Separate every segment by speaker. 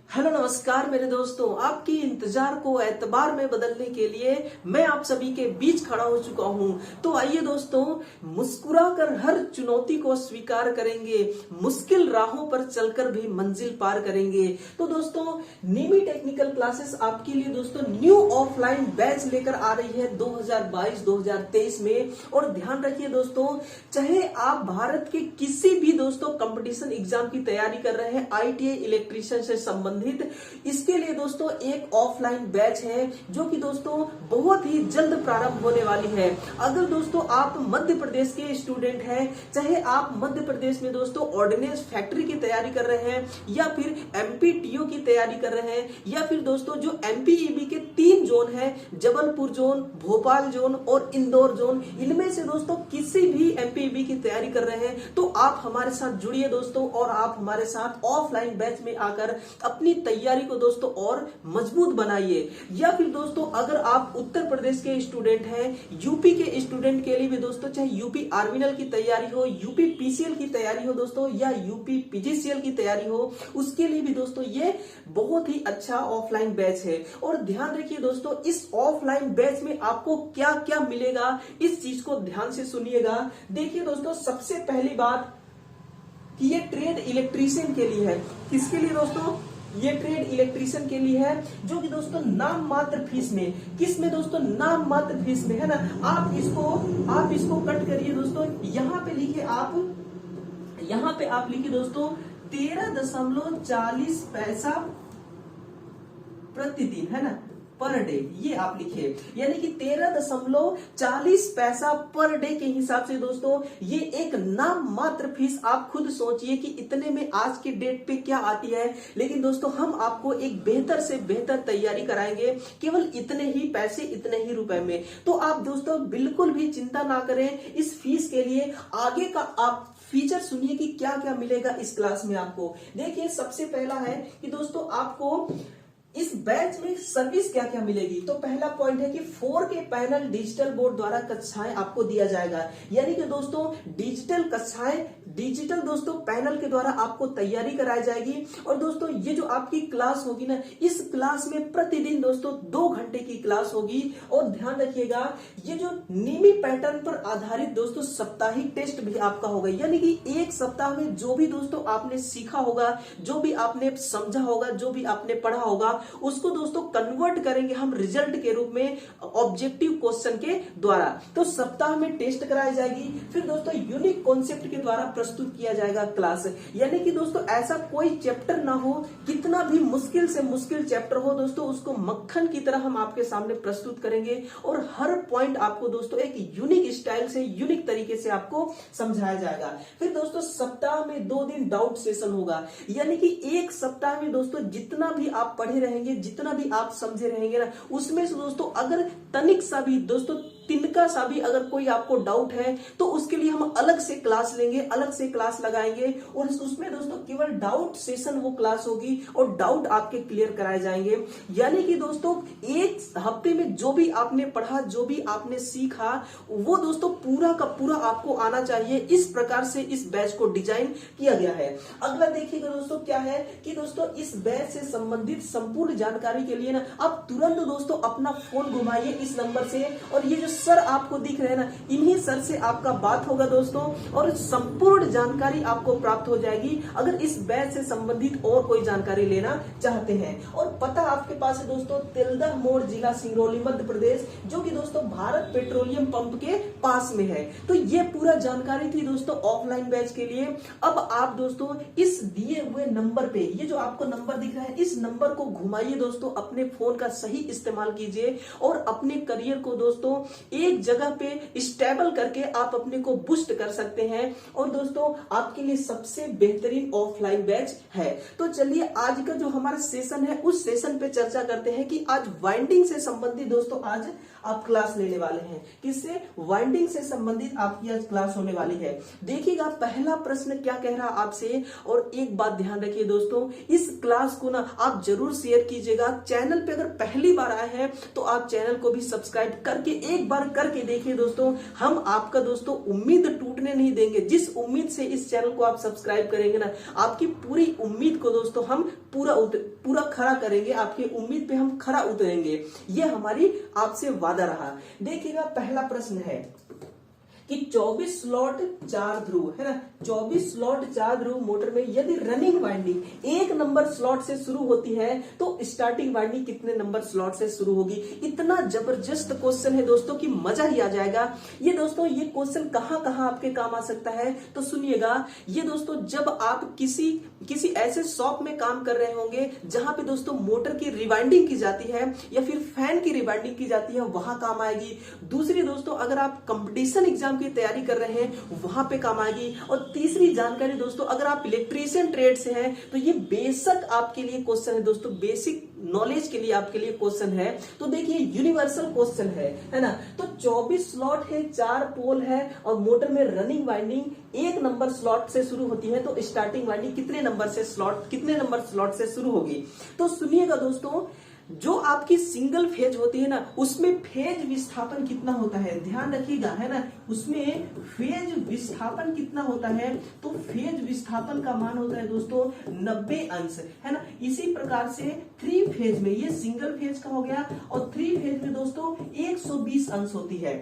Speaker 1: Hello नमस्कार मेरे दोस्तों, आपकी इंतजार को एतबार में बदलने के लिए मैं आप सभी के बीच खड़ा हो चुका हूं। तो आइए दोस्तों, मुस्कुराकर हर चुनौती को स्वीकार करेंगे, मुश्किल राहों पर चलकर भी मंजिल पार करेंगे। तो दोस्तों, निमी टेक्निकल क्लासेस आपके लिए दोस्तों न्यू ऑफलाइन बैच लेकर आ रही है 2022-2023 में। और ध्यान रखिए दोस्तों, चाहे आप भारत के किसी भी दोस्तों कंपटीशन एग्जाम की तैयारी कर रहे हैं, आईटीआई इलेक्ट्रीशियन से संबंधित, इसके लिए दोस्तों एक ऑफलाइन बैच है जो कि दोस्तों बहुत ही जल्द प्रारंभ होने वाली है। अगर दोस्तों आप मध्य प्रदेश के स्टूडेंट हैं, चाहे आप मध्य प्रदेश में दोस्तों ऑर्डिनेंस फैक्ट्री की तैयारी कर रहे हैं, या फिर एमपीटीओ की तैयारी कर रहे हैं, या फिर दोस्तों जो एमपीईबी के 3 जोन है, जबलपुर जोन, भोपाल जोन और इंदौर जोन, इनमें से दोस्तों किसी भी एमपीईबी की तैयारी कर रहे हैं, तो आप हमारे साथ जुड़िए दोस्तों, और आप हमारे साथ ऑफलाइन बैच में आकर अपनी तैयारी को दोस्तों और मजबूत बनाइए। या फिर दोस्तों अगर आप उत्तर प्रदेश के स्टूडेंट हैं, यूपी के स्टूडेंट के लिए भी दोस्तों, चाहे यूपी आर्मिनल की तैयारी हो, यूपी पीसीएल की तैयारी हो दोस्तों, या यूपी पीजीसीएल की तैयारी हो, उसके लिए भी दोस्तों ये बहुत ही अच्छा ऑफलाइन बैच है। और ध्यान रखिए दोस्तों, इस ऑफलाइन बैच में आपको क्या क्या मिलेगा, इस चीज को ध्यान से सुनिएगा। देखिए दोस्तों, सबसे पहली बात कि ये ट्रेड इलेक्ट्रीशियन के लिए है। किसके लिए दोस्तों? ये ट्रेड इलेक्ट्रीशियन के लिए है, जो कि दोस्तों नाम मात्र फीस में, किस में दोस्तों? नाम मात्र फीस में, है ना। आप इसको कट करिए दोस्तों, यहाँ पे लिखिए आप लिखिए दोस्तों 13.40 पैसा प्रतिदिन, है ना, पर डे, ये आप लिखिए। यानी कि 13.40 पैसा पर डे के हिसाब से दोस्तों ये एक नाम मात्र फीस। आप खुद सोचिए कि इतने में आज के डेट पे क्या आती है, लेकिन दोस्तों हम आपको एक बेहतर से बेहतर तैयारी कराएंगे केवल इतने ही पैसे, इतने ही रुपए में। तो आप दोस्तों बिल्कुल भी चिंता ना करें इस फीस के लिए। आगे का आप फीचर सुनिए कि क्या क्या मिलेगा इस क्लास में आपको। देखिए, सबसे पहला है कि दोस्तों आपको इस बैच में सर्विस क्या क्या मिलेगी। तो पहला पॉइंट है कि 4K पैनल डिजिटल बोर्ड द्वारा कक्षाएं आपको दिया जाएगा। यानी कि दोस्तों डिजिटल कक्षाएं, डिजिटल दोस्तों पैनल के द्वारा आपको तैयारी कराई जाएगी। और दोस्तों ये जो आपकी क्लास होगी ना, इस क्लास में प्रतिदिन दोस्तों 2 घंटे की क्लास होगी। और ध्यान रखिएगा, ये जो निमी पैटर्न पर आधारित दोस्तों साप्ताहिक टेस्ट भी आपका होगा। यानी कि एक सप्ताह में जो भी दोस्तों आपने सीखा होगा, जो भी आपने समझा होगा, जो भी आपने पढ़ा होगा, उसको दोस्तों कन्वर्ट करेंगे हम रिजल्ट के रूप में ऑब्जेक्टिव क्वेश्चन के द्वारा। तो सप्ताह में टेस्ट कराई जाएगी, फिर दोस्तों यूनिक कॉन्सेप्ट के द्वारा प्रस्तुत किया जाएगा क्लास। यानी कि दोस्तों ऐसा कोई चैप्टर ना हो, कितना भी मुश्किल से मुश्किल चैप्टर हो दोस्तों, उसको मक्खन की तरह हम आपके सामने प्रस्तुत करेंगे। और हर पॉइंट आपको दोस्तों एक यूनिक स्टाइल से, यूनिक तरीके से आपको समझाया जाएगा। फिर दोस्तों सप्ताह में 2 दिन डाउट सेशन होगा। यानी कि एक सप्ताह में दोस्तों जितना भी आप पढ़े रहेंगे, जितना भी आप समझे रहेंगे ना, उसमें से दोस्तों अगर तनिक सा भी दोस्तों, तिनका सा भी अगर कोई आपको डाउट है, तो उसके लिए हम अलग से क्लास लेंगे, अलग से क्लास लगाएंगे। और उसमें दोस्तों केवल डाउट सेशन वो क्लास होगी और डाउट आपके क्लियर कराए जाएंगे। यानी कि दोस्तों एक हफ्ते में जो भी आपने पढ़ा, जो भी आपने सीखा, वो दोस्तों पूरा का पूरा आपको आना चाहिए। इस प्रकार से इस बैच को डिजाइन किया गया है। अगला देखिएगा दोस्तों क्या है कि दोस्तों इस बैच से संबंधित संपूर्ण जानकारी के लिए ना, आप तुरंत दोस्तों अपना फोन घुमाइए इस नंबर से, और ये जो सर आपको दिख रहे हैं ना, इन्हीं सर से आपका बात होगा दोस्तों, और संपूर्ण जानकारी आपको प्राप्त हो जाएगी अगर इस बैच से संबंधित और कोई जानकारी लेना चाहते हैं। और पता आपके पास है दोस्तों, तिलदा मोड़, जिला सिंगरौली, मध्य प्रदेश, जो कि दोस्तों भारत पेट्रोलियम पंप के पास में है। तो ये पूरा जानकारी थी दोस्तों ऑफलाइन बैच के लिए। अब आप दोस्तों इस दिए हुए नंबर पे, ये जो आपको नंबर दिख रहा है, इस नंबर को घुमाइए दोस्तों, अपने फोन का सही इस्तेमाल कीजिए और अपने करियर को दोस्तों एक जगह पे स्टेबल करके आप अपने को बूस्ट कर सकते हैं। और दोस्तों आपके लिए सबसे बेहतरीन ऑफलाइन बैच है। तो चलिए आज का जो हमारा सेशन है, उस सेशन पे चर्चा करते हैं कि आज वाइंडिंग से संबंधित दोस्तों आज आप क्लास लेने वाले हैं। किससे? वाइंडिंग से संबंधित आपकी आज क्लास होने वाली है। देखिएगा पहला प्रश्न क्या कह रहा आपसे, और एक बात ध्यान रखिए दोस्तों, इस क्लास को ना आप जरूर शेयर कीजिएगा। चैनल पे अगर पहली बार आए हैं तो आप चैनल को भी सब्सक्राइब करके एक बार करके देखिए दोस्तों। हम आपका दोस्तों उम्मीद टूटने नहीं देंगे। जिस उम्मीद से इस चैनल को आप सब्सक्राइब करेंगे ना, आपकी पूरी उम्मीद को दोस्तों हम पूरा खरा करेंगे, आपकी उम्मीद पे हम खरा उतरेंगे। ये हमारी आपसे वादा रहा। देखिएगा पहला प्रश्न है कि 24 स्लॉट 4 ध्रुव है ना, 24 स्लॉट 4 ध्रुव मोटर में यदि रनिंग वाइंडिंग 1 नंबर स्लॉट से शुरू होती है तो स्टार्टिंग वाइंडिंग कितने नंबर स्लॉट से शुरू होगी। इतना जबरदस्त क्वेश्चन है दोस्तों कि मजा ही आ जाएगा। ये दोस्तों ये क्वेश्चन कहां कहां आपके काम आ सकता है तो सुनिएगा। ये दोस्तों जब आप किसी ऐसे शॉप में काम कर रहे होंगे जहां पे दोस्तों मोटर की रिवाइंडिंग की जाती है या फिर फैन की रिवाइंडिंग की जाती है, वहां काम आएगी। दूसरी दोस्तों अगर आप कंपटीशन एग्जाम की तैयारी कर रहे हैं वहां पे काम आएगी। और तीसरी जानकारी दोस्तों, अगर आप इलेक्ट्रीशियन ट्रेड से हैं तो ये बेशक आपके लिए क्वेश्चन है दोस्तों, बेसिक नॉलेज के लिए आपके लिए क्वेश्चन है। तो देखिए यूनिवर्सल क्वेश्चन है ना। तो 24 स्लॉट है, 4 पोल है और मोटर में रनिंग वाइंडिंग 1 नंबर स्लॉट से शुरू होती है, तो स्टार्टिंग वाइंडिंग कितने नंबर स्लॉट से शुरू होगी। तो सुनिएगा दोस्तों, जो आपकी सिंगल फेज होती है ना, उसमें फेज विस्थापन कितना होता है ध्यान रखिएगा, है ना। उसमें फेज विस्थापन कितना होता है, तो फेज विस्थापन का मान होता है दोस्तों 90 अंश, है ना। इसी प्रकार से 3 फेज में, ये सिंगल फेज का हो गया, और 3 फेज में दोस्तों 120 अंश होती है।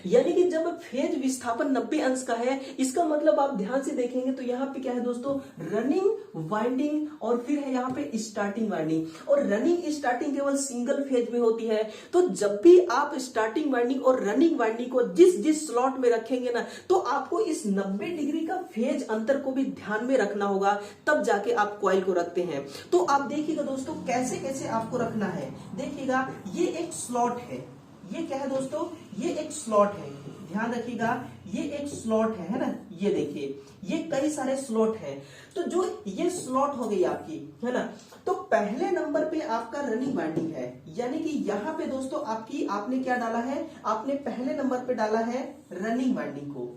Speaker 1: यानी कि जब फेज विस्थापन 90 अंश का है, इसका मतलब आप ध्यान से देखेंगे तो यहाँ पे क्या है दोस्तों, रनिंग वाइंडिंग और फिर है यहाँ पे स्टार्टिंग वाइंडिंग। और रनिंग स्टार्टिंग केवल सिंगल फेज में होती है। तो जब भी आप स्टार्टिंग वाइंडिंग और रनिंग वाइंडिंग को जिस स्लॉट में रखेंगे ना, तो आपको इस 90 डिग्री का फेज अंतर को भी ध्यान में रखना होगा, तब जाके आप कॉइल को रखते हैं। तो आप देखिएगा दोस्तों कैसे कैसे आपको रखना है। देखिएगा ये एक स्लॉट है, ये क्या है दोस्तों, ये एक स्लॉट है, ध्यान रखिएगा ये एक स्लॉट है ना। ये देखिए ये कई सारे स्लॉट हैं। तो जो ये स्लॉट हो गई आपकी, है ना। तो पहले नंबर पे आपका रनिंग वाइंडिंग है, यानी कि यहाँ पे दोस्तों आपने क्या डाला है, आपने पहले नंबर पे डाला है रनिंग वाइंडिंग को।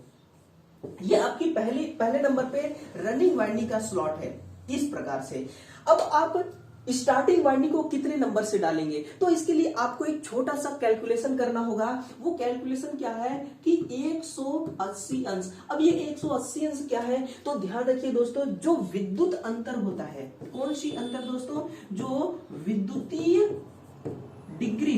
Speaker 1: ये आपकी पहले नंबर पे रनिंग वाइंडिंग का स्लॉट है इस प्रकार से। अब आप स्टार्टिंग वाइंडिंग को कितने नंबर से डालेंगे, तो इसके लिए आपको एक छोटा सा कैलकुलेशन करना होगा। वो कैलकुलेशन क्या है कि 180 अंश। अब ये 180 अंश क्या है, तो ध्यान रखिए दोस्तों, जो विद्युत अंतर होता है, कौन सी अंतर दोस्तों, जो विद्युतीय डिग्री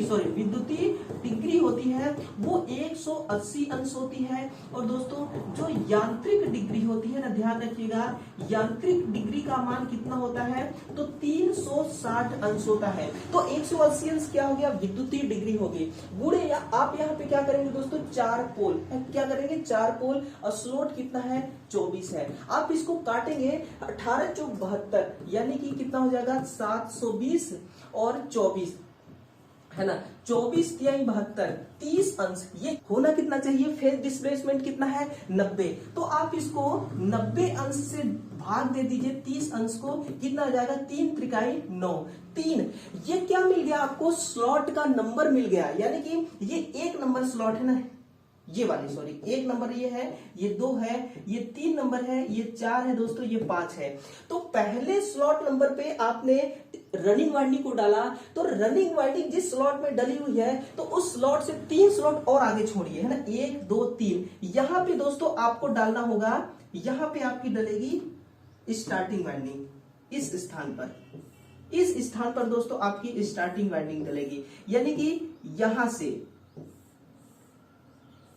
Speaker 1: होती है वो 180 अंश होती है। और दोस्तों जो यांत्रिक डिग्री होती है ना, ध्यान रखिएगा यांत्रिक डिग्री का मान कितना होता है, तो 360 अंश होता है। तो 180 अंश क्या हो गया, विद्युतीय डिग्री होगी। गुणे या आप यहाँ पे क्या करेंगे दोस्तों, 4 पोल, क्या करेंगे 4 पोल, और स्लॉट कितना है 24 है। आप इसको काटेंगे 18 चौक 72, यानी कि कितना हो जाएगा 720 और 24, है ना। 24 तिहाई 72, 30 अंश। ये होना कितना चाहिए, फेज डिस्प्लेसमेंट कितना है 90। तो आप इसको 90 अंश से भाग दे दीजिए 30 अंश को, कितना आ जाएगा 3 त्रिकाई 9, 3। ये क्या मिल गया आपको, स्लॉट का नंबर मिल गया। यानी कि ये 1 नंबर स्लॉट है ना, ये वाली, सॉरी 1 नंबर ये है, ये 2 है, ये 3 नंबर है, ये 4 है दोस्तों, ये 5 है। तो पहले स्लॉट नंबर पे आपने रनिंग वाइंडिंग को डाला, तो रनिंग वाइंडिंग जिस स्लॉट में डली हुई है, तो उस स्लॉट से 3 स्लॉट और आगे छोड़िए, है ना, 1 2 3। यहां पे दोस्तों आपको डालना होगा, यहां पे आपकी डलेगी स्टार्टिंग वाइंडिंग। इस स्थान पर दोस्तों आपकी स्टार्टिंग वाइंडिंग डलेगी। यानी कि यहां से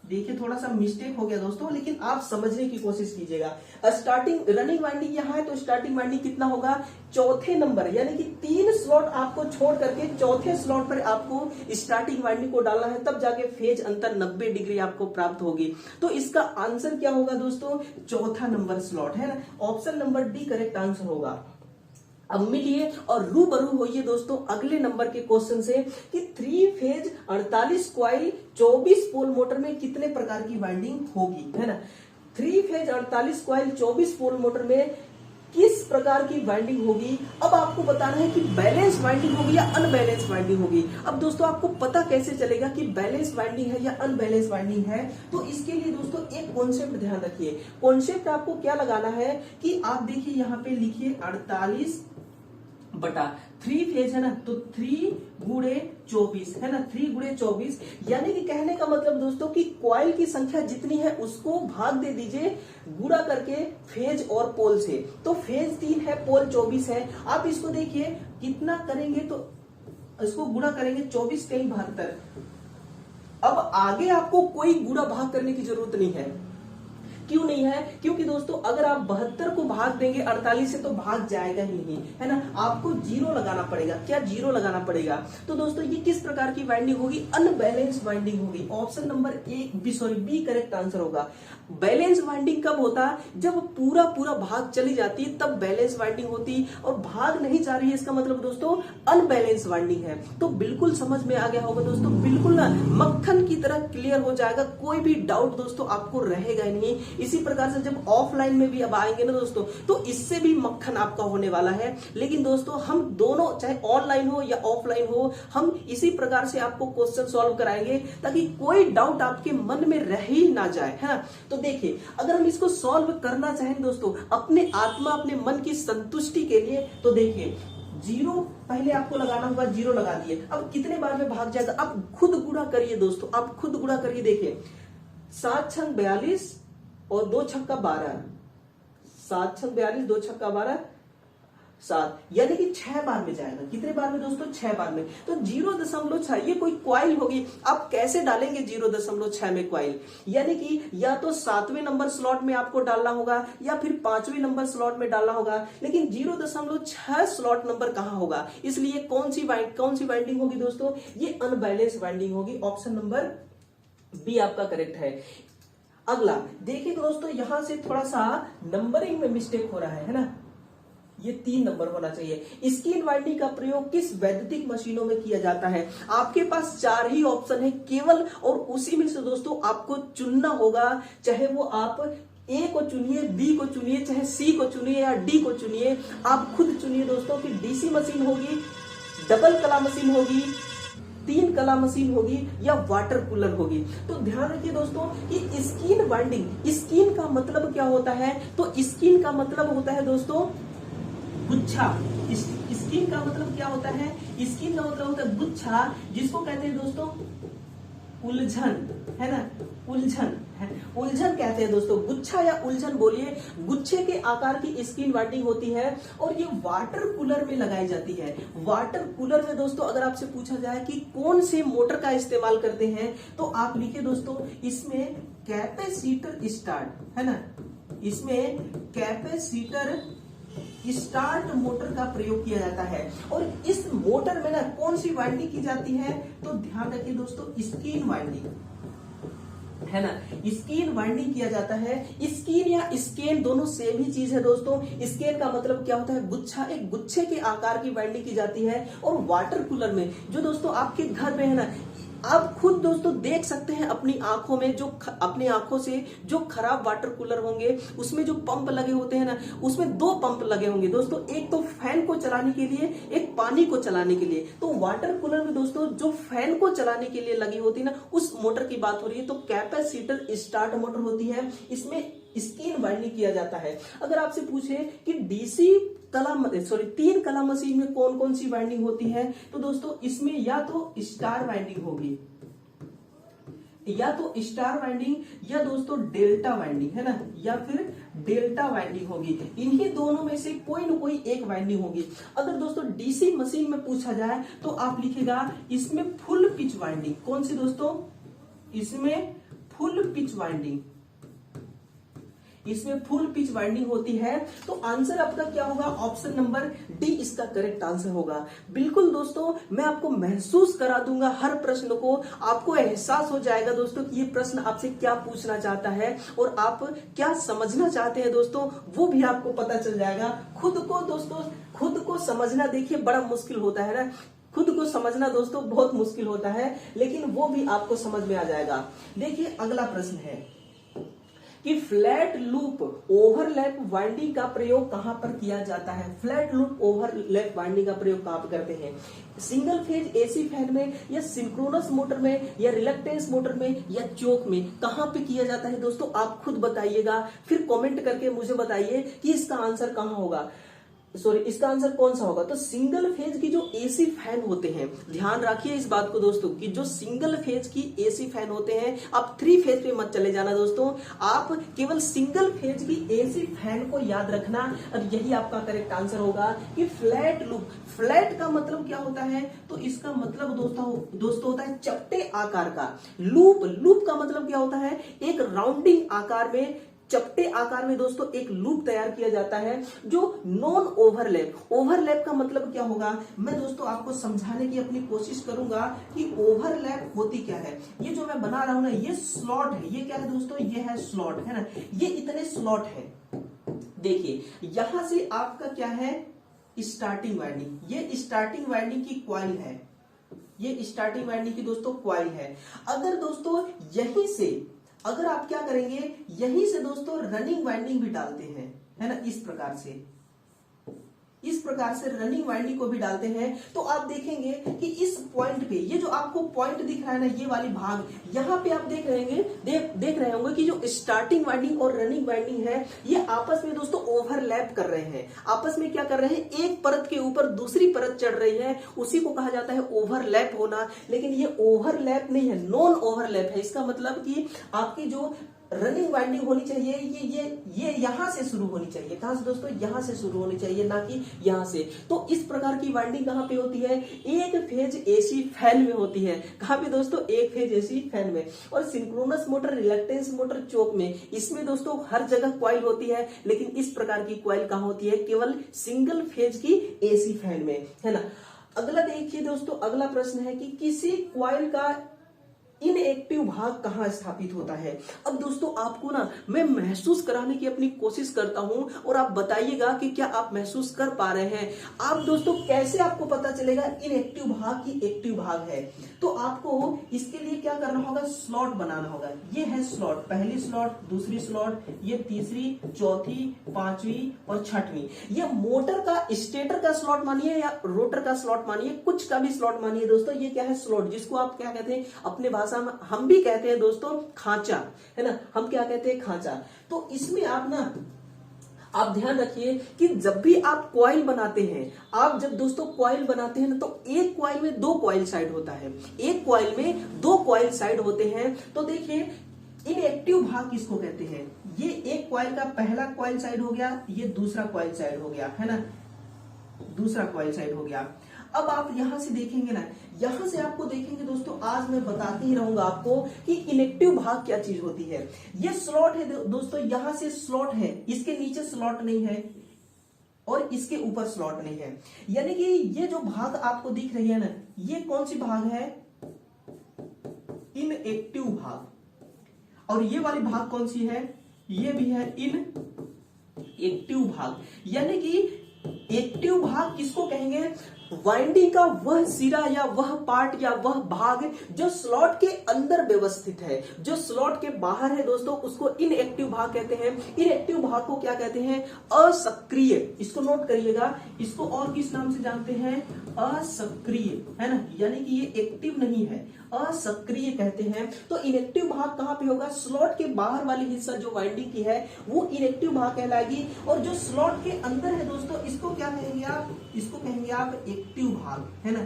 Speaker 1: देखिए थोड़ा सा मिस्टेक हो गया दोस्तों, लेकिन आप समझने की कोशिश कीजिएगा। स्टार्टिंग रनिंग वाइंडिंग यहां है, तो स्टार्टिंग वाइंडिंग कितना होगा, चौथे नंबर, यानी कि 3 स्लॉट आपको छोड़ करके चौथे स्लॉट पर आपको स्टार्टिंग वाइंडिंग को डालना है, तब जाके फेज अंतर 90 डिग्री आपको प्राप्त होगी। तो इसका आंसर क्या होगा दोस्तों, चौथा नंबर स्लॉट, है ना। Option number D correct answer होगा। अब मिलिए और रूबरू होइए दोस्तों अगले नंबर के क्वेश्चन से कि 3 फेज 48 कॉइल 24 पोल मोटर में कितने प्रकार की वाइंडिंग होगी, है ना। 3 फेज 48 कॉइल 24 पोल मोटर में किस प्रकार की वाइंडिंग होगी। अब आपको बताना है कि बैलेंस वाइंडिंग होगी या अनबैलेंस वाइंडिंग होगी। अब दोस्तों आपको पता कैसे चलेगा कि बैलेंस वाइंडिंग है या अनबैलेंस वाइंडिंग है, तो इसके लिए दोस्तों एक कॉन्सेप्ट ध्यान रखिए। कॉन्सेप्ट आपको क्या लगाना है कि आप देखिए यहाँ पे लिखिए 48/3 फेज है ना, तो 3 गुणे 24 है ना, 3 गुणे 24, यानी कि कहने का मतलब दोस्तों कि कॉइल की संख्या जितनी है उसको भाग दे दीजिए गुणा करके फेज और पोल से। तो फेज 3 है, पोल 24 है। आप इसको देखिए कितना करेंगे तो इसको गुणा करेंगे 24 कहीं 72। अब आगे आपको कोई गुणा भाग करने की जरूरत नहीं है। क्यों नहीं है? क्योंकि दोस्तों अगर आप 72 को भाग देंगे 48 से तो भाग जाएगा ही नहीं, है ना। आपको जीरो लगाना पड़ेगा। क्या जीरो लगाना पड़ेगा? तो दोस्तों ये किस प्रकार की वाइंडिंग होगी? अनबैलेंस वाइंडिंग होगी। Option number B correct answer होगा। बैलेंस वाइंडिंग कब होता? जब पूरा भाग चली जाती है तब बैलेंस वाइंडिंग होती, और भाग नहीं जा रही है इसका मतलब दोस्तों अनबैलेंस वाइंडिंग है। तो बिल्कुल समझ में आ गया होगा दोस्तों, बिल्कुल ना मक्खन की तरह क्लियर हो जाएगा, कोई भी डाउट दोस्तों आपको रहेगा ही नहीं। इसी प्रकार से जब ऑफलाइन में भी अब आएंगे ना दोस्तों, तो इससे भी मक्खन आपका होने वाला है। लेकिन दोस्तों हम दोनों, चाहे ऑनलाइन हो या ऑफलाइन हो, हम इसी प्रकार से आपको क्वेश्चन सॉल्व कराएंगे ताकि कोई डाउट आपके मन में रह ही ना जाए, है ना। तो देखिए अगर हम इसको सॉल्व करना चाहें दोस्तों अपने आत्मा, अपने मन की संतुष्टि के लिए, तो देखिए जीरो पहले आपको लगाना होगा, जीरो लगा दिए। अब कितने बार में भाग जाएगा? आप खुद गुणा करिए दोस्तों, आप खुद गुणा करिए। देखिए 7 छंग 42 और 2 छक्का 12, 7 छंग 42, 2 छक्का 12, 7, यानी कि 6 बार में जाएगा। कितने बार में दोस्तों? 6 बार में। तो 0.6 ये कोई क्वाइल होगी। आप कैसे डालेंगे 0.6 में क्वाइल? यानी कि या तो 7वें नंबर स्लॉट में आपको डालना होगा या फिर 5वें नंबर स्लॉट में डालना होगा, लेकिन 0.6 स्लॉट नंबर कहां होगा? इसलिए कौन सी वाइंडिंग होगी दोस्तों? ये अनबैलेंस वाइंडिंग होगी। ऑप्शन नंबर बी आपका करेक्ट है। अगला देखिए दोस्तों, यहां से थोड़ा सा नंबरिंग में मिस्टेक हो रहा है ना। ये 3 नंबर होना चाहिए। स्किन वाइंडिंग का प्रयोग किस वैद्युतिक मशीनों में किया जाता है? आपके पास 4 ही ऑप्शन है केवल, और उसी में से दोस्तों आपको चुनना होगा। चाहे वो आप ए को चुनिए, बी को चुनिए, चाहे सी को चुनिए या डी को चुनिए, आप खुद चुनिए दोस्तों कि डीसी मशीन होगी, डबल कला मशीन होगी, 3 कला मशीन होगी या वाटर कूलर होगी। तो ध्यान रखिए दोस्तों कि स्किन वाइंडिंग, स्किन का मतलब क्या होता है? तो स्किन का मतलब होता है दोस्तों गुच्छा। स्किन का मतलब क्या होता है? स्किन का मतलब होता है गुच्छा, जिसको कहते हैं दोस्तों उलझन, है ना। उलझन है, उलझन कहते हैं दोस्तों। गुच्छा या उलझन बोलिए। गुच्छे के आकार की स्किन वाइंडिंग होती है और ये वाटर कूलर में लगाई जाती है। वाटर कूलर में दोस्तों अगर आपसे पूछा जाए कि कौन से मोटर का इस्तेमाल करते हैं, तो आप लिखिए दोस्तों इसमें कैपेसिटर स्टार्ट, है ना। इसमें कैपेसिटर स्टार्ट मोटर का प्रयोग किया जाता है। और इस मोटर में ना कौन सी वाइंडिंग की जाती है? तो ध्यान रखिए दोस्तों स्किन वाइंडिंग, है ना। स्किन वाइंडिंग किया जाता है। स्किन या स्केन दोनों सेम ही चीज है दोस्तों। स्केन का मतलब क्या होता है? गुच्छा। एक गुच्छे के आकार की वाइंडिंग की जाती है। और वाटर कूलर में जो दोस्तों आपके घर में है ना, आप खुद दोस्तों देख सकते हैं अपनी आंखों में, जो अपनी आंखों से जो खराब वाटर कूलर होंगे उसमें जो पंप लगे होते हैं ना, उसमें 2 पंप लगे होंगे दोस्तों। एक तो फैन को चलाने के लिए, एक पानी को चलाने के लिए। तो वाटर कूलर में दोस्तों जो फैन को चलाने के लिए लगी होती है ना, उस मोटर की बात हो रही है। तो कैपेसिटर स्टार्ट मोटर होती है, इसमें स्किन वाइंडिंग किया जाता है। अगर आपसे पूछे कि डीसी कला 3 कला मशीन में कौन कौन सी वाइंडिंग होती है, तो दोस्तों इसमें या तो स्टार वाइंडिंग होगी, या तो स्टार वाइंडिंग, या दोस्तों डेल्टा वाइंडिंग, है ना, या फिर डेल्टा वाइंडिंग होगी। इन्हीं दोनों में से कोई न कोई एक वाइंडिंग होगी। अगर दोस्तों डीसी मशीन में पूछा जाए तो आप लिखेगा इसमें फुल पिच वाइंडिंग। कौन सी दोस्तों? इसमें फुल पिच वाइंडिंग, इसमें फुल पिच वाइंडिंग होती है। तो आंसर आपका क्या होगा? ऑप्शन नंबर डी इसका करेक्ट आंसर होगा। बिल्कुल दोस्तों मैं आपको महसूस करा दूंगा हर प्रश्न को, आपको एहसास हो जाएगा दोस्तों कि ये प्रश्न आपसे क्या पूछना चाहता है और आप क्या समझना चाहते हैं दोस्तों, वो भी आपको पता चल जाएगा। खुद को दोस्तों, खुद को समझना देखिए बड़ा मुश्किल होता है ना, खुद को समझना दोस्तों बहुत मुश्किल होता है, लेकिन वो भी आपको समझ में आ जाएगा। देखिए अगला प्रश्न है, कि फ्लैट लूप ओवरलैप वाइंडिंग का प्रयोग कहां पर किया जाता है। फ्लैट लूप ओवरलैप वाइंडिंग का प्रयोग कहां पर करते हैं, सिंगल फेज एसी फैन में या सिंक्रोनस मोटर में या रिलक्टेंस मोटर में या चोक में, कहां पे किया जाता है दोस्तों, आप खुद बताइएगा, फिर कमेंट करके मुझे बताइए कि इसका आंसर कहां होगा, सॉरी इसका आंसर कौन सा होगा। तो सिंगल फेज की जो एसी फैन होते हैं, ध्यान रखिए इस बात को दोस्तों कि जो सिंगल फेज की एसी फैन होते हैं, आप 3 फेज पे मत चले जाना दोस्तों, आप केवल सिंगल फेज की एसी फैन को याद रखना और यही आपका करेक्ट आंसर होगा कि फ्लैट लूप। फ्लैट का मतलब क्या होता है, तो इसका मतलब दोस्तों होता है चपटे आकार का। लूप का मतलब क्या होता है, एक राउंडिंग आकार में, चपटे आकार में दोस्तों एक लूप तैयार किया जाता है जो नॉन ओवरलैप का मतलब क्या होगा, मैं दोस्तों आपको समझाने की अपनी कोशिश करूंगा कि ओवरलैप होती क्या है। ये जो मैं बना रहा हूं ना, ये स्लॉट है, ये क्या है दोस्तों, ये है स्लॉट, है ना, ये इतने स्लॉट है। देखिए यहां से आपका क्या है, स्टार्टिंग वाइंडिंग, ये स्टार्टिंग वाइंडिंग की कॉइल है, ये स्टार्टिंग वाइंडिंग की दोस्तों कॉइल है। अगर दोस्तों यहीं से अगर आप क्या करेंगे, यहीं से दोस्तों रनिंग वाइंडिंग भी डालते हैं, है ना, इस प्रकार से रनिंग वाइंडिंग को भी डालते हैं, तो आप देखेंगे कि इस पॉइंट पे, ये जो आपको पॉइंट दिख रहा है ना, ये वाली भाग, यहां पे आप देख रहे होंगे कि जो स्टार्टिंग वाइंडिंग और रनिंग वाइंडिंग है, ये आपस में दोस्तों ओवरलैप कर रहे हैं। आपस में क्या कर रहे हैं, एक परत के ऊपर दूसरी परत चढ़ रही है, उसी को कहा जाता है ओवरलैप होना। लेकिन ये ओवरलैप नहीं है, नॉन ओवरलैप है। इसका मतलब कि आपकी जो रनिंग वाइंडिंग होनी चाहिए, ये यहां से शुरू होनी चाहिए। कहां से दोस्तों, यहां से शुरू होनी चाहिए, ना कि यहां से। तो इस प्रकार की वाइंडिंग कहां पे होती है, एक फेज एसी फैन में होती है। कहां पे दोस्तों, एक फेज एसी फैन में। और सिंक्रोनस मोटर, रिलक्टेंस मोटर, चोक में, इसमें दोस्तों हर जगह कॉइल होती है, लेकिन इस प्रकार की कॉइल कहां होती है, केवल सिंगल फेज की एसी फैन में, है ना। अगला देखिए दोस्तों, अगला प्रश्न है कि किसी कॉइल का इनएक्टिव भाग कहां स्थापित होता है। अब दोस्तों आपको ना मैं महसूस कराने की अपनी कोशिश करता हूं और आप बताइएगा कि क्या आप महसूस कर पा रहे हैं। आप दोस्तों कैसे आपको पता चलेगा इनएक्टिव भाग की एक्टिव भाग है, तो आपको इसके लिए क्या करना होगा, स्लॉट बनाना होगा। ये है स्लॉट, पहली स्लॉट, दूसरी स्लॉट, ये तीसरी, चौथी, पांचवी और छठवीं। ये मोटर का स्टेटर का स्लॉट मानिए या रोटर का स्लॉट मानिए, कुछ का भी स्लॉट मानिए दोस्तों, ये क्या है, स्लॉट, जिसको आप क्या कहते हैं अपने भाषा में, हम भी कहते हैं दोस्तों खांचा, है ना, हम क्या कहते हैं, खांचा। तो इसमें आप ध्यान रखिए कि जब भी आप कॉइल बनाते हैं, आप जब दोस्तों कॉइल बनाते हैं ना, तो एक कॉइल में 2 कॉइल साइड होता है, एक कॉइल में 2 कॉइल साइड होते हैं। तो देखिए इनएक्टिव भाग किसको कहते हैं, ये एक कॉइल का पहला कॉइल साइड हो गया, ये दूसरा कॉइल साइड हो गया, है ना, दूसरा कॉइल साइड हो गया। अब आप यहां से देखेंगे ना, यहां से आपको देखेंगे दोस्तों, आज मैं बताते ही रहूंगा आपको कि इनएक्टिव भाग क्या चीज होती है। ये स्लॉट है दोस्तों, यहां से स्लॉट है, इसके नीचे स्लॉट नहीं है और इसके ऊपर स्लॉट नहीं है। यानी कि ये जो भाग आपको दिख रही है ना, ये कौन सी भाग है, इनएक्टिव भाग। और ये वाली भाग कौन सी है, ये भी है इनएक्टिव भाग। यानी कि एक्टिव भाग किसको कहेंगे, वाइंडिंग का वह सिरा या वह पार्ट या वह भाग जो स्लॉट के अंदर व्यवस्थित है, जो स्लॉट के बाहर है दोस्तों, उसको इनएक्टिव भाग कहते हैं। इनएक्टिव भाग को क्या कहते हैं, असक्रिय। इसको नोट करिएगा, इसको और किस नाम से जानते हैं, असक्रिय, है ना, यानी कि ये एक्टिव नहीं है, असक्रिय कहते हैं। तो इनएक्टिव भाग कहां पे होगा, स्लॉट के बाहर वाली हिस्सा जो वाइंडिंग की है वो इनएक्टिव भाग कहलाएगी। और जो स्लॉट के अंदर है दोस्तों, इसको क्या कहेंगे आप, इसको कहेंगे आप एक्टिव भाग, है ना,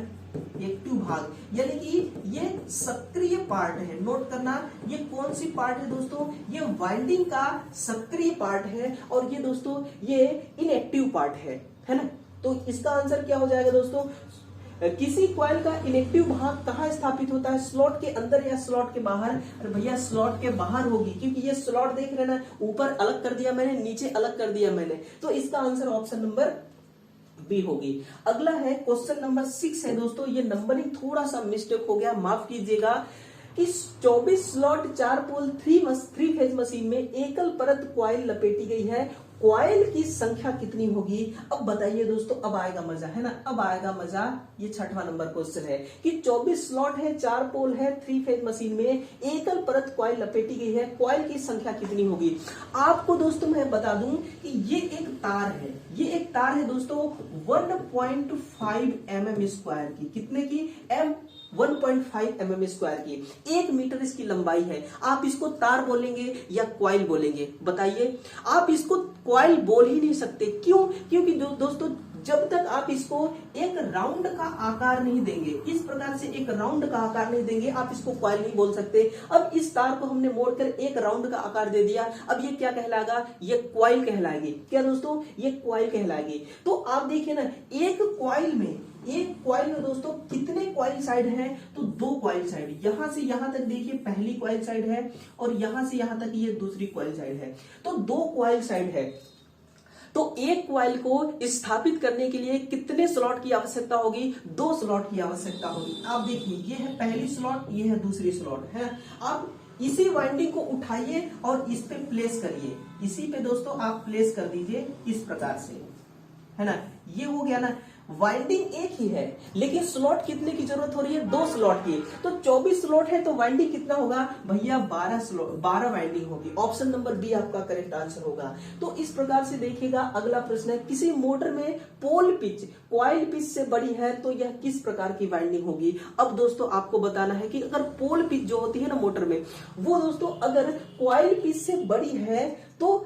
Speaker 1: एक्टिव भाग। यानी कि ये सक्रिय पार्ट है, नोट करना, ये कौन सी पार्ट है दोस्तों, ये वाइंडिंग का सक्रिय पार्ट है और ये दोस्तों ये इनएक्टिव पार्ट है ना। तो इसका आंसर क्या हो जाएगा दोस्तों, किसी कॉइल का इनएक्टिव भाग कहां स्थापित होता है, स्लॉट के अंदर या स्लॉट के बाहर। अरे भैया स्लॉट के बाहर होगी, क्योंकि ये स्लॉट देख रहे ना, ऊपर अलग कर दिया मैंने, नीचे अलग कर दिया मैंने, तो इसका आंसर ऑप्शन नंबर बी होगी। अगला है क्वेश्चन नंबर 6 है दोस्तों, ये नंबरिंग थोड़ा सा मिस्टेक हो गया, माफ कीजिएगा। इस 24 स्लॉट 4 पोल 3 फेज मशीन में एकल परत कॉइल लपेटी गई है, कॉइल की संख्या कितनी होगी? अब बताइए दोस्तों, अब आएगा मजा, है ना, अब आएगा मजा। ये 6वां नंबर क्वेश्चन है कि 24 स्लॉट है, 4 पोल है, 3 फेज मशीन में एकल परत कॉइल लपेटी गई है, कॉइल की संख्या कितनी होगी? आपको दोस्तों मैं बता दूं कि ये एक तार है, ये एक तार है दोस्तों 1.5 mm स्क्वायर की, कितने की? 1.5 mm स्क्वायर की, 1 मीटर इसकी लंबाई है। आप इसको तार बोलेंगे या कॉइल बोलेंगे? बताइए। आप इसको कॉइल बोल ही नहीं सकते, क्यों? क्योंकि दोस्तों जब तक आप इसको एक राउंड का आकार नहीं देंगे, इस प्रकार से एक राउंड का आकार नहीं देंगे, आप इसको कॉइल नहीं बोल सकते। अब इस तार को हमने मोड़कर एक राउंड का आकार दे दिया, अब ये क्या कहलाएगा? ये कॉइल कहलाएगी। क्या दोस्तों? ये कॉइल कहलाएगी। तो आप देखिए ना, एक कॉइल में दोस्तों कितने कॉइल साइड हैं? तो 2 कॉइल साइड। यहां से यहां तक देखिए पहली कॉइल साइड है और यहां से यहां तक ये दूसरी कॉइल साइड है, तो 2 कॉइल साइड है। तो एक कॉइल को स्थापित करने के लिए कितने स्लॉट की आवश्यकता होगी? 2 स्लॉट की आवश्यकता होगी। आप देखिए, ये है पहली स्लॉट, ये है दूसरी स्लॉट, है। आप इसी वाइंडिंग को उठाइए और इस पे प्लेस करिए, इसी पे दोस्तों आप प्लेस कर दीजिए इस प्रकार से, है ना। ये हो गया ना, वाइंडिंग एक ही है लेकिन स्लॉट कितने की जरूरत हो रही है? 2 स्लॉट की। तो 24 स्लॉट है तो वाइंडिंग कितना होगा भैया? 12 वाइंडिंग होगी। ऑप्शन नंबर बी आपका करेक्ट आंसर होगा। तो इस प्रकार से देखिएगा, अगला प्रश्न है, किसी मोटर में पोल पिच कॉइल पिच से बड़ी है तो यह किस प्रकार की वाइंडिंग होगी? अब दोस्तों आपको बताना है कि अगर पोल पिच जो होती है ना मोटर में, वो दोस्तों अगर कॉइल पिच से बड़ी है तो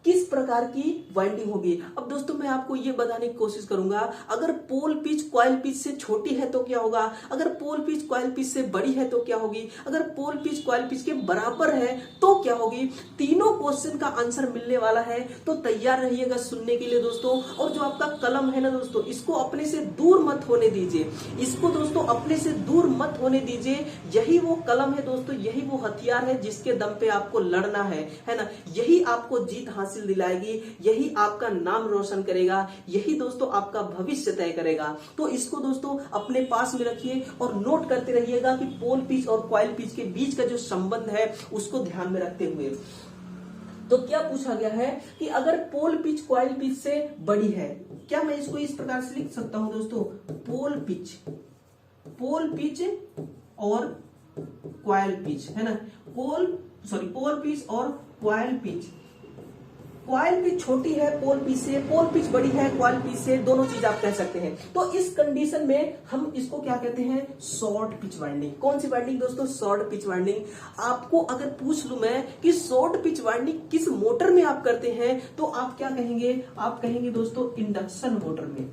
Speaker 1: किस प्रकार की वाइंडिंग होगी? अब दोस्तों मैं आपको ये बताने की कोशिश करूंगा, अगर पोल पिच कॉइल पिच से छोटी है तो क्या होगा, अगर पोल पिच कॉइल पिच से बड़ी है तो क्या होगी, अगर पोल पिच कॉइल पिच के बराबर है तो क्या होगी? तीनों क्वेश्चन का आंसर मिलने वाला है, तो तैयार रहिएगा सुनने के लिए दोस्तों। और जो आपका कलम है ना दोस्तों, इसको अपने से दूर मत होने दीजिए, इसको दोस्तों अपने से दूर मत होने दीजिए। यही वो कलम है दोस्तों, यही वो हथियार है जिसके दम पे आपको लड़ना है ना। यही आपको जीत हासिल दिलाएगी, यही आपका नाम रोशन करेगा, यही दोस्तों आपका भविष्य तय करेगा। तो इसको दोस्तों अपने पास में रखिए और नोट करते रहिएगा कि पोल पिच और कॉइल पिच के बीच का जो संबंध है उसको ध्यान में रखते हुए। तो क्या पूछा गया है कि अगर पोल पिच कॉइल पिच से बड़ी है, क्या मैं इसको इस प्रकार से लिख सकता हूं दोस्तों? पोल पिच और कॉइल पिच, है ना। पोल पिच और कॉइल पिच, कॉइल पिच छोटी है पोल पिच से, पोल पिच बड़ी है कॉइल पिच से, दोनों चीज आप कह सकते हैं। तो इस कंडीशन में हम इसको क्या कहते हैं? Short pitch winding. कौन सी वाइंडिंग दोस्तों? Short pitch winding. आपको अगर पूछ लूं मैं कि शॉर्ट पिच वाइंडिंग किस मोटर में आप करते हैं, तो आप क्या कहेंगे? आप कहेंगे दोस्तों इंडक्शन मोटर में।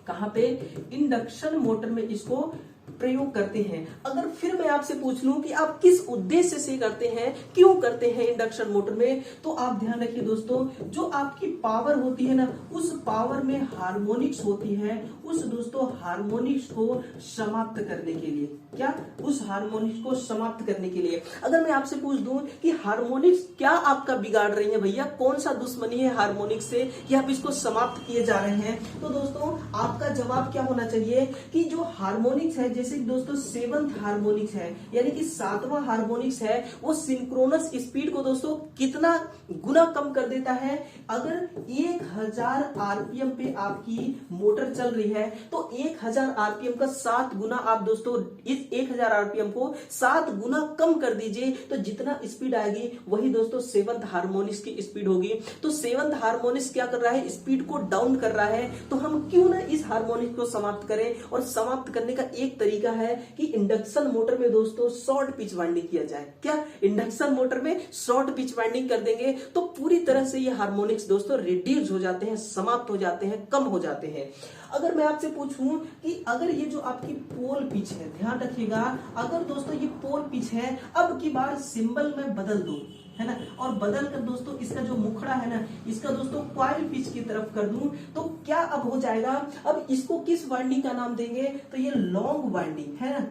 Speaker 1: कहां पे? इंडक्शन मोटर में इसको प्रयोग करते हैं। अगर फिर मैं आपसे पूछ लूं कि आप किस उद्देश्य से करते हैं, क्यों करते हैं इंडक्शन मोटर में, तो आप ध्यान रखिए दोस्तों, जो आपकी पावर होती है ना, उस पावर में हार्मोनिक्स होती है, उस दोस्तों हार्मोनिक्स को समाप्त करने के लिए। क्या? उस हार्मोनिक्स को समाप्त करने के लिए। अगर मैं आपसे पूछ दूं कि हार्मोनिक्स क्या आपका बिगाड़ रही है भैया, कौन सा दुश्मनी है हार्मोनिक्स से कि आप इसको समाप्त किए जा रहे हैं, तो दोस्तों आपका जवाब क्या होना चाहिए कि जो हार्मोनिक्स है, जैसे दोस्तों 7th हार्मोनिक्स है, यानी कि 7वां हार्मोनिक्स है, वो सिंक्रोनस स्पीड को दोस्तों कितना गुना कम कर देता है? अगर 1000 आरपीएम पे आपकी मोटर चल रही है तो 1000 आरपीएम का 7 गुना आप दोस्तों इस 1000 आरपीएम को 7 गुना कम कर दीजिए, तो जितना स्पीड आएगी वही दोस्तों 7th हार्मोनिक्स की स्पीड होगी। तो 7th हार्मोनिक्स क्या कर रहा है? स्पीड को डाउन कर रहा है। तो हम क्यों ना इस हार्मोनिक्स को समाप्त करें, और समाप्त करने का एक तरीका है कि इंडक्शन मोटर में दोस्तों शॉर्ट पिच वाइंडिंग किया जाए। क्या? इंडक्शन मोटर में शॉर्ट पिच वाइंडिंग कर देंगे तो पूरी तरह से ये हार्मोनिक्स दोस्तों रिड्यूस हो जाते हैं, समाप्त हो जाते हैं, कम हो जाते हैं। अगर मैं आपसे पूछूं कि अगर ये जो आपकी पोल पिच है, ध्यान रखिएगा, अगर दोस्तों ये पोल पिच है, अब की बार सिंबल में बदल दूं, है ना, और बदल कर दोस्तों इसका जो मुखड़ा है ना, इसका दोस्तों कॉइल पिच की तरफ कर दूं, तो क्या अब हो जाएगा? अब इसको किस वाइंडिंग का नाम देंगे? तो ये लॉन्ग वाइंडिंग है ना,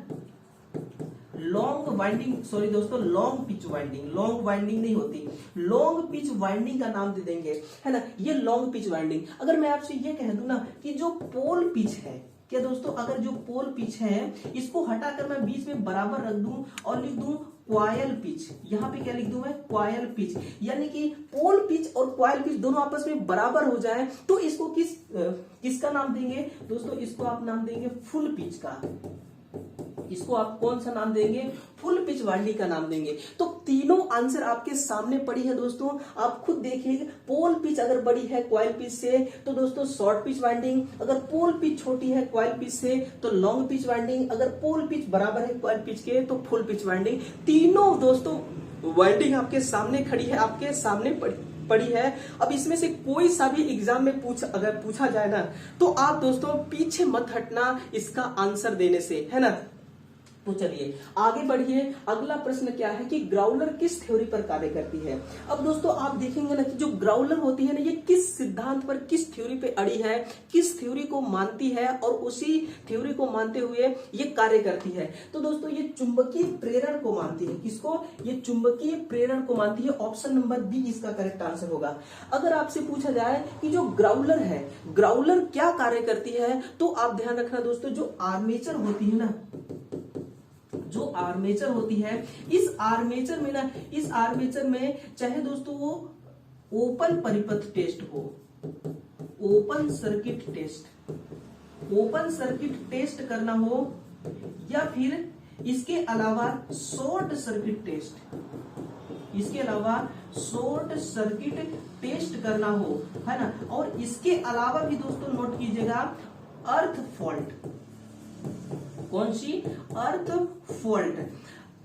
Speaker 1: लॉन्ग वाइंडिंग, सॉरी दोस्तों long pitch winding, long winding नहीं होती, लॉन्ग पिच वाइंडिंग का नाम दे देंगे, है ना, ये लॉन्ग पिच वाइंडिंग। अगर मैं आपसे ये कह दूं ना कि जो पोल पिच है, क्या दोस्तों, अगर जो पोल पिच है इसको हटाकर मैं बीच में बराबर रख दूं और लिख दूं क्वायल पिच, यहाँ पे क्या लिख दूं मैं, क्वायल पिच, यानी कि पोल पिच और क्वायल पिच दोनों आपस में बराबर हो जाए तो इसको किसका नाम देंगे दोस्तों, इसको आप नाम देंगे फुल पिच का। इसको आप कौन सा नाम देंगे, फुल पिच वाइंडिंग का नाम देंगे। तो तीनों आंसर आपके सामने पड़ी है दोस्तों, आप खुद देखिए। पोल पिच अगर बड़ी है क्वाइल पिच से तो दोस्तों शॉर्ट पिच वाइंडिंग, अगर पोल पिच छोटी है क्वाइल पिच से तो लॉन्ग पिच वाइंडिंग, अगर पोल पिच बराबर है क्वाइल पिच के तो फुल पिच वाइंडिंग। तीनों दोस्तों वाइंडिंग आपके सामने खड़ी है, आपके सामने पड़ी है। अब इसमें से कोई सा भी एग्जाम में अगर पूछा जाए ना तो आप दोस्तों पीछे मत हटना इसका आंसर देने से, है ना। तो चलिए आगे बढ़िए। अगला प्रश्न क्या है कि ग्राउलर किस थ्योरी पर कार्य करती है। अब दोस्तों आप देखेंगे ना कि जो ग्राउलर होती है ना ये किस सिद्धांत पर, किस थ्योरी पे अड़ी है, किस थ्योरी को मानती है और उसी थ्योरी को मानते हुए ये कार्य करती है। तो दोस्तों ये चुंबकीय प्रेरण को मानती है। किसको, ये चुंबकीय प्रेरण को मानती है। ऑप्शन नंबर बी इसका करेक्ट आंसर होगा। अगर आपसे पूछा जाए कि जो ग्राउलर है, ग्राउलर क्या कार्य करती है, तो आप ध्यान रखना दोस्तों, जो आर्मेचर होती है ना, जो आर्मेचर होती है, इस आर्मेचर में ना, इस आर्मेचर में चाहे दोस्तों वो ओपन परिपथ टेस्ट हो, open circuit test, open circuit test करना हो, या फिर इसके अलावा शॉर्ट सर्किट टेस्ट, इसके अलावा शॉर्ट सर्किट टेस्ट करना हो, है ना। और इसके अलावा भी दोस्तों नोट कीजिएगा अर्थ फॉल्ट, कौन सी, अर्थ फॉल्ट।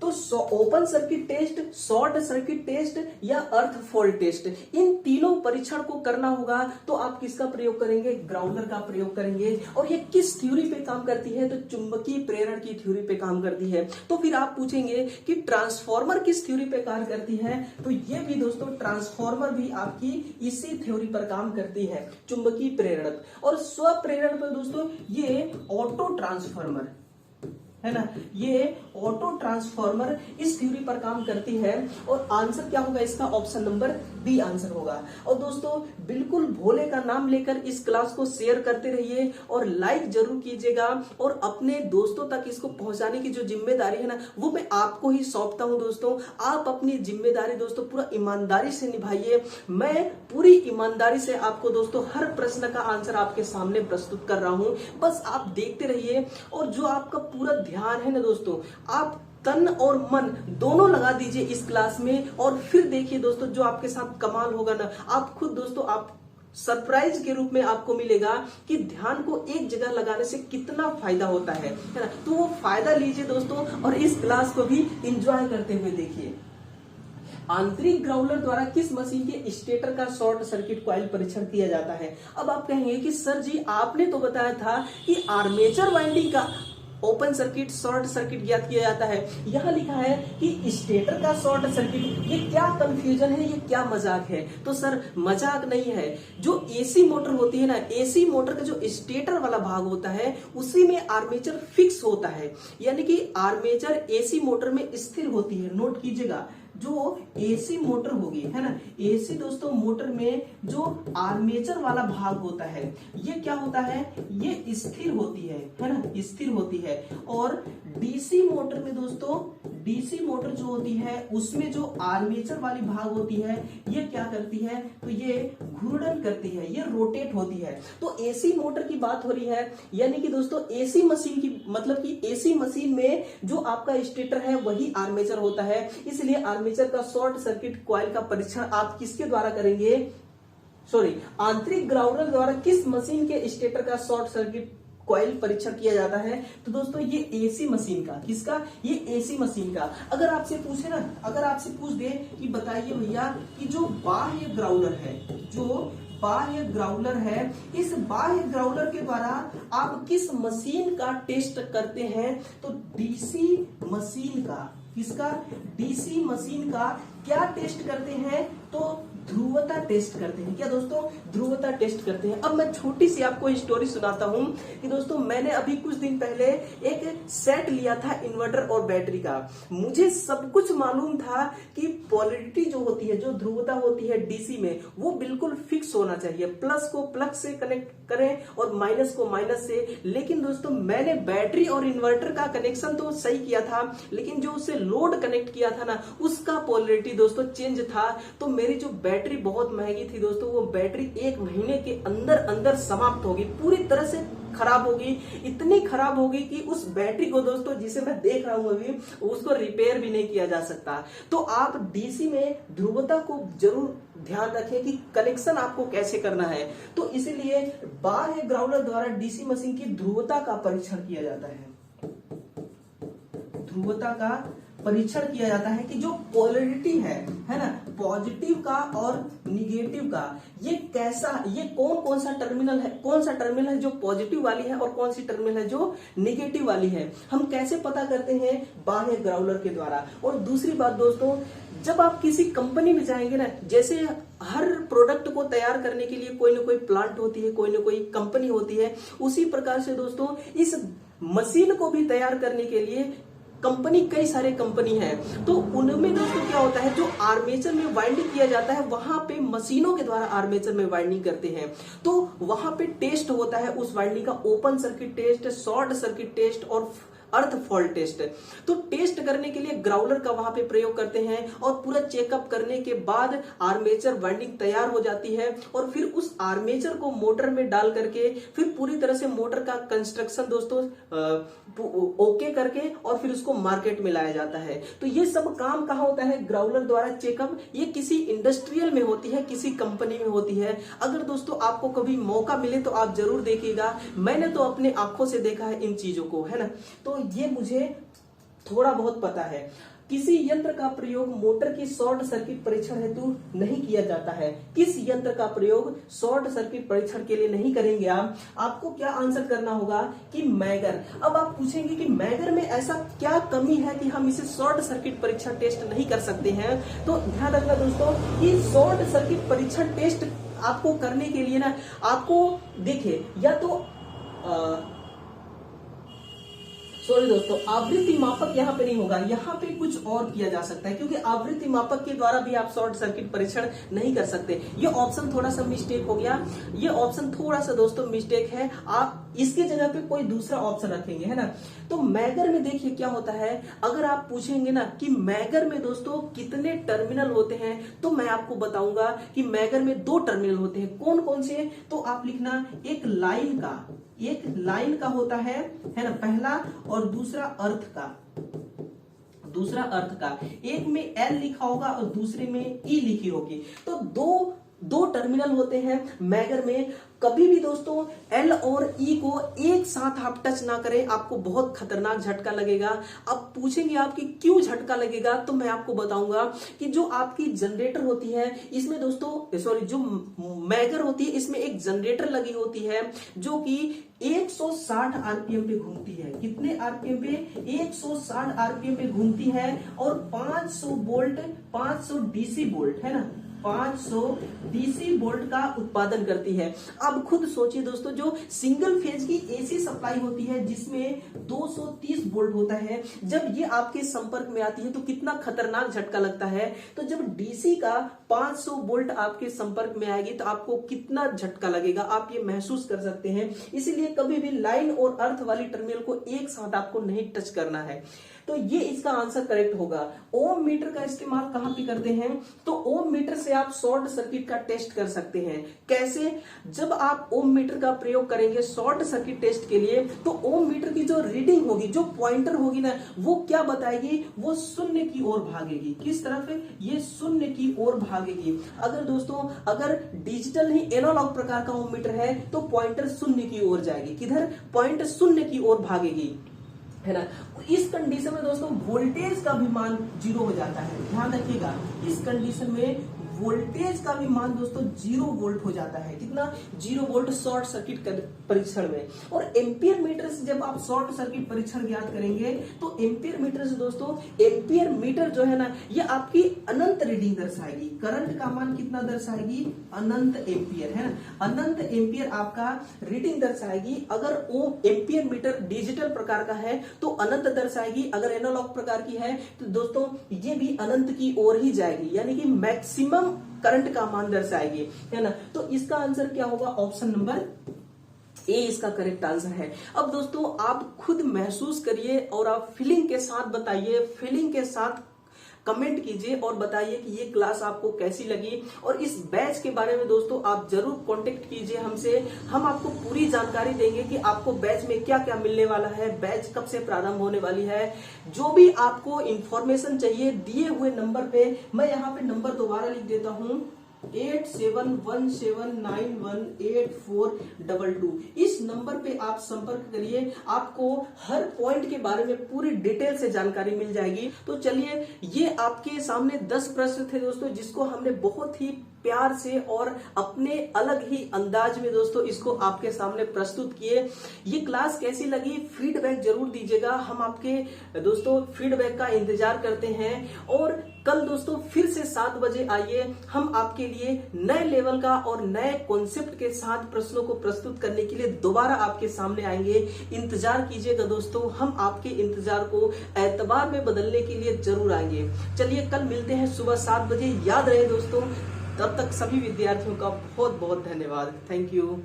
Speaker 1: तो open circuit test, short circuit test या अर्थ फॉल्ट टेस्ट, इन तीनों परीक्षण को करना होगा तो आप किसका प्रयोग करेंगे, ग्राउलर का प्रयोग करेंगे। और ये किस थ्योरी पे काम करती है, तो चुंबकीय प्रेरण की थ्योरी पे काम करती है। तो फिर आप पूछेंगे कि ट्रांसफॉर्मर किस थ्योरी पे कार्य करती है, तो ये भी दोस्तों ट्रांसफॉर्मर भी आपकी इसी थ्योरी पर काम करती है, चुंबकीय प्रेरण। और स्वप्रेरण पर दोस्तों ये ऑटो ट्रांसफॉर्मर, है ना, ये ऑटो ट्रांसफॉर्मर इस थ्योरी पर काम करती है। और आंसर क्या होगा इसका, ऑप्शन नंबर बी आंसर होगा। और दोस्तों बिल्कुल भोले का नाम लेकर इस क्लास को शेयर करते रहिए और लाइक जरूर कीजिएगा, और अपने दोस्तों तक इसको पहुंचाने की जो जिम्मेदारी है ना वो मैं आपको ही सौंपता हूं दोस्तों। आप अपनी जिम्मेदारी दोस्तों पूरा ईमानदारी से निभाइए। मैं पूरी ईमानदारी से आपको दोस्तों हर प्रश्न का आंसर आपके सामने प्रस्तुत कर रहा हूं, बस आप देखते रहिए। और जो आपका पूरा ध्यान है ना दोस्तों, आप तन और मन दोनों लगा दीजिए इस क्लास में, और फिर देखिए दोस्तों जो आपके साथ कमाल होगा ना, आप खुद दोस्तों आप सरप्राइज के रूप में आपको मिलेगा कि ध्यान को एक जगह लगाने से कितना फायदा होता है ना। तो वो फायदा लीजिए दोस्तों और इस क्लास को भी एंजॉय करते हुए देखिए। आंतरिक ग्राउलर द्वारा किस मशीन के स्टेटर का शॉर्ट सर्किट कॉइल परीक्षण किया जाता है। अब आप कहेंगे कि सर जी आपने तो बताया था कि आर्मेचर वाइंडिंग का ओपन सर्किट, शॉर्ट सर्किट ज्ञात किया जाता है, यहाँ लिखा है कि स्टेटर का शॉर्ट सर्किट। ये क्या कंफ्यूजन है, ये क्या मजाक है। तो सर मजाक नहीं है, जो एसी मोटर होती है ना, एसी मोटर का जो स्टेटर वाला भाग होता है उसी में आर्मेचर फिक्स होता है, यानी कि आर्मेचर एसी मोटर में स्थिर होती है। नोट कीजिएगा, जो एसी मोटर होगी, है ना, एसी दोस्तों मोटर में जो आर्मेचर वाला भाग होता है ये क्या होता है, ये स्थिर होती है ना, स्थिर होती है। और डीसी मोटर में दोस्तों, डीसी मोटर जो होती है उसमें जो आर्मेचर वाली भाग होती है ये क्या करती है, तो ये घूर्णन करती है, ये रोटेट होती है। तो एसी मोटर की बात हो रही है, यानी कि दोस्तों एसी मशीन की, मतलब कि एसी मशीन में जो आपका स्टेटर है वही आर्मेचर होता है। इसलिए आर्मेचर का शॉर्ट सर्किट कॉइल का परीक्षण आप किसके द्वारा करेंगे, सॉरी, आंतरिक ग्राउलर द्वारा किस मशीन के स्टेटर का शॉर्ट सर्किट कॉइल परीक्षण किया जाता है। तो दोस्तों ये एसी मशीन का, किसका, ये एसी मशीन का। अगर आपसे पूछे ना, अगर आपसे पूछ दे कि बताइए भैया कि जो बाह्य ग्राउलर है, जो बाह्य ग्राउलर है, इस बाह्य ग्राउलर के द्वारा आप किस मशीन का टेस्ट करते हैं, तो डीसी मशीन का, किसका, डीसी मशीन का क्या टेस्ट करते हैं, तो ध्रुवता टेस्ट करते हैं। क्या दोस्तों? ध्रुवता टेस्ट करते हैं। अब मैं छोटी सी आपको स्टोरी सुनाता हूं कि दोस्तों मैंने अभी कुछ दिन पहले एक सेट लिया था इन्वर्टर और बैटरी का। मुझे सब कुछ मालूम था कि पोलैरिटी जो होती है, जो ध्रुवता होती है डीसी में, वो बिल्कुल फिक्स होना चाहिए। प्लस को प्लस से कनेक्ट करें और माइनस को माइनस से। लेकिन दोस्तों मैंने बैटरी और इन्वर्टर का कनेक्शन तो सही किया था, लेकिन जो उससे लोड कनेक्ट किया था ना, उसका पोलैरिटी दोस्तों चेंज था। तो मेरी जो बैटरी बहुत महंगी थी दोस्तों, वो बैटरी 1 महीने के अंदर अंदर समाप्त होगी, पूरी तरह से खराब होगी। इतनी खराब होगी कि उस बैटरी को दोस्तों, जिसे मैं देख रहा हूं अभी, उसको रिपेयर भी नहीं किया जा सकता। तो आप डीसी में ध्रुवता को जरूर ध्यान रखें कि कनेक्शन आपको कैसे करना है। तो इसीलिए बाह्य ग्राउंडर द्वारा डीसी मशीन की ध्रुवता का परीक्षण किया जाता है। ध्रुवता का परीक्षण किया जाता है कि जो पोलैरिटी है ना, पॉजिटिव का और निगेटिव का, ये कैसा, ये कौन सा टर्मिनल है जो पॉजिटिव वाली है और कौन सी टर्मिनल है जो निगेटिव वाली है, हम कैसे पता करते हैं? बाह्य ग्राउंडर के द्वारा। और दूसरी बात दोस्तों, जब आप किसी कंपनी में जाएंगे ना, जैसे हर प्रोडक्ट को तैयार करने के लिए कोई ना कोई प्लांट होती है, कोई ना कोई कंपनी होती है, उसी प्रकार से दोस्तों इस मशीन को भी तैयार करने के लिए कंपनी, कई सारे कंपनी है। तो उनमें दोस्तों क्या होता है, जो आर्मेचर में वाइंडिंग किया जाता है, वहां पे मशीनों के द्वारा आर्मेचर में वाइंडिंग करते हैं। तो वहां पे टेस्ट होता है उस वाइंडिंग का, open circuit test, short circuit test और अर्थ फॉल्ट टेस्ट। तो टेस्ट करने के लिए ग्राउलर का वहां पे प्रयोग करते हैं और पूरा चेकअप करने के बाद आर्मेचर वाइंडिंग तैयार हो जाती है और फिर उस आर्मेचर को मोटर में डाल करके फिर पूरी तरह से मोटर का कंस्ट्रक्शन दोस्तों ओके करके और फिर उसको मार्केट में लाया जाता है। तो ये सब काम कहाँ होता है? ग्राउलर द्वारा चेकअप। ये किसी इंडस्ट्रियल में होती है, किसी कंपनी में होती है। अगर दोस्तों आपको कभी मौका मिले तो आप जरूर देखिएगा। मैंने तो अपने आंखों से देखा है इन चीजों को, है ना। तो ये मुझे थोड़ा बहुत पता है। किसी यंत्र का प्रयोग मोटर की शॉर्ट सर्किट परीक्षण हेतु नहीं किया जाता है। किस यंत्र का प्रयोग शॉर्ट सर्किट परीक्षण के लिए नहीं करेंगे आप? आपको क्या आंसर करना होगा कि मैगर। अब आप पूछेंगे कि मैगर में ऐसा क्या कमी है कि हम इसे शॉर्ट सर्किट परीक्षण टेस्ट नहीं कर सकते हैं? तो ध्यान रखना दोस्तों कि शॉर्ट सर्किट परीक्षण टेस्ट आपको करने के लिए ना, आपको देखिए, या तो सॉरी दोस्तों, आवृत्ति मापक यहाँ पे नहीं होगा, यहाँ पे कुछ और किया जा सकता है, क्योंकि आवृत्ति मापक के द्वारा भी आप शॉर्ट सर्किट परीक्षण नहीं कर सकते। ये ऑप्शन थोड़ा सा मिस्टेक हो गया, ये ऑप्शन थोड़ा सा दोस्तों मिस्टेक है। आप इसकी जगह पे कोई दूसरा ऑप्शन रखेंगे, है ना। तो मैगर में देखिए क्या होता है, अगर आप पूछेंगे ना कि मैगर में दोस्तों कितने टर्मिनल होते हैं, तो मैं आपको बताऊंगा कि मैगर में 2 टर्मिनल होते हैं। कौन कौन से? तो आप लिखना, एक लाइन का होता है ना, पहला, और दूसरा अर्थ का। एक में एल लिखा होगा और दूसरे में ई लिखी होगी। तो दो टर्मिनल होते हैं मैगर में। कभी भी दोस्तों एल और ई को एक साथ आप टच ना करें, आपको बहुत खतरनाक झटका लगेगा। अब पूछेंगे आप कि क्यों झटका लगेगा, तो मैं आपको बताऊंगा कि जो आपकी जनरेटर होती है, इसमें दोस्तों जो मैगर होती है, इसमें एक जनरेटर लगी होती है जो कि 160 आरपीएम पे घूमती है। कितने आरपीएम पे? 160 आरपीएम पे घूमती है और 500 डीसी वोल्ट, है ना, 500 डीसी वोल्ट का उत्पादन करती है। अब खुद सोचिए दोस्तों, जो सिंगल फेज की एसी सप्लाई होती है जिसमें 230 वोल्ट होता है, जब ये आपके संपर्क में आती है तो कितना खतरनाक झटका लगता है। तो जब डीसी का 500 वोल्ट आपके संपर्क में आएगी तो आपको कितना झटका लगेगा, आप ये महसूस कर सकते हैं। इसीलिए कभी भी लाइन और अर्थ वाली टर्मिनल को एक साथ आपको नहीं टच करना है। तो ये इसका आंसर करेक्ट होगा। ओम मीटर का इस्तेमाल कहां पे करते हैं? तो ओम मीटर से आप शॉर्ट सर्किट का टेस्ट कर सकते हैं। कैसे? जब आप ओम मीटर का प्रयोग करेंगे शॉर्ट सर्किट टेस्ट के लिए, तो ओम मीटर की जो रीडिंग होगी, जो पॉइंटर होगी ना, वो क्या बताएगी? वो शून्य की ओर भागेगी। किस तरफ? ये शून्य की ओर भागेगी। अगर डिजिटल नहीं एनालॉग प्रकार का ओम मीटर है तो पॉइंटर शून्य की ओर जाएगी। किधर? पॉइंटर शून्य की ओर भागेगी, है ना। इस कंडीशन में दोस्तों वोल्टेज का भी मान 0 हो जाता है। ध्यान रखिएगा, इस कंडीशन में वोल्टेज का भी मान दोस्तों 0 वोल्ट हो जाता है। कितना? 0 वोल्ट शॉर्ट सर्किट परीक्षण में। और एम्पियर मीटर से जब आप शॉर्ट सर्किट परीक्षण ज्ञात करेंगे तो एम्पियर मीटर से दोस्तों, एम्पियर मीटर जो है ना, ये आपकी अनंत रीडिंग दर्शाएगी। करंट का मान कितना दर्शाएगी? अनंत एम्पियर, है ना, अनंत एम्पियर आपका रीडिंग दर्शाएगी। अगर वो एम्पियर मीटर डिजिटल प्रकार का है तो अनंत दर्शाएगी, अगर एनालॉग प्रकार की है तो दोस्तों ये भी अनंत की ओर ही जाएगी, यानी कि मैक्सिमम करंट का मान दर्शाएगी, है ना। तो इसका आंसर क्या होगा? ऑप्शन नंबर ए इसका करेक्ट आंसर है। अब दोस्तों आप खुद महसूस करिए और आप फीलिंग के साथ बताइए, फीलिंग के साथ कमेंट कीजिए और बताइए कि ये क्लास आपको कैसी लगी। और इस बैच के बारे में दोस्तों आप जरूर कांटेक्ट कीजिए हमसे, हम आपको पूरी जानकारी देंगे कि आपको बैच में क्या क्या मिलने वाला है, बैच कब से प्रारंभ होने वाली है। जो भी आपको इंफॉर्मेशन चाहिए दिए हुए नंबर पे, मैं यहाँ पे नंबर दोबारा लिख देता हूँ, 8717918422। इस नंबर पे आप संपर्क करिए, आपको हर पॉइंट के बारे में पूरी डिटेल से जानकारी मिल जाएगी। तो चलिए, ये आपके सामने 10 प्रश्न थे दोस्तों, जिसको हमने बहुत ही प्यार से और अपने अलग ही अंदाज में दोस्तों इसको आपके सामने प्रस्तुत किए। ये क्लास कैसी लगी फीडबैक जरूर दीजिएगा, हम आपके दोस्तों फीडबैक का इंतजार करते हैं। और कल दोस्तों फिर से 7 बजे आइए, हम आपके लिए नए लेवल का और नए कॉन्सेप्ट के साथ प्रश्नों को प्रस्तुत करने के लिए दोबारा आपके सामने आएंगे। इंतजार कीजिएगा दोस्तों, हम आपके इंतजार को एतबार में बदलने के लिए जरूर आएंगे। चलिए कल मिलते हैं सुबह 7 बजे, याद रहे दोस्तों। तब तक सभी विद्यार्थियों का बहुत बहुत धन्यवाद। Thank you.